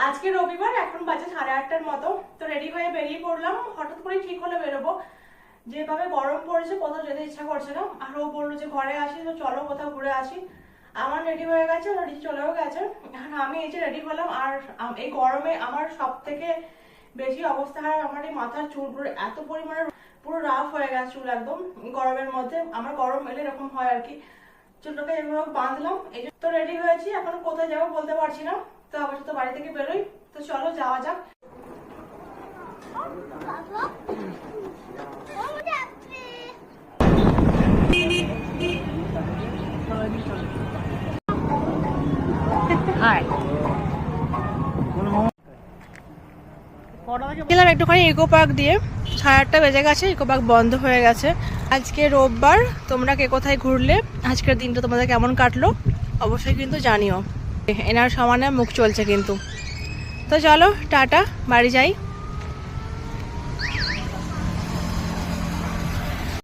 আজকে রবিবার, এখন বাজে 8:30টার মতো। তো রেডি হয়ে বেরিয়ে পড়লাম। হঠাৎ করে ঠিক হলে বেরোবো, যেভাবে গরম পড়েছে কোথাও যেতে ইচ্ছা করছে না। আর ও বললো যে ঘরে আসি, তো চলো কোথাও ঘুরে আসি। আমার রেডি হয়ে গেছে, রেডি চলেও গেছে। আর আমি এই যে রেডি হলাম। আর এই গরমে আমার সব থেকে বেশি অবস্থা খারাপ, আমার এই মাথার চুলগুলো এত পরিমাণে পুরো রাফ হয়ে গেছে চুল একদম গরমের মধ্যে। আমার গরম এলে এরকম হয় আর কি। চুলটাকে এভাবে বাঁধলাম। এই যে তো রেডি হয়েছি, এখন কোথায় যাবো বলতে পারছি না। তো আবার তো বাড়ি থেকে বেরোই। তো চলো যাওয়া যাক। গেলাম একটুখানি ইকো পার্ক দিয়ে। 8:30 বেজে গেছে, ইকো পার্ক বন্ধ হয়ে গেছে। আজকে রোববার, তোমরা কে কোথায় ঘুরলে, আজকের দিনটা তোমাদের কেমন কাটলো অবশ্যই কিন্তু জানিও। এনার সমানে মুখ চলছে কিন্তু। তো চলো টাটা, বাড়ি যাই।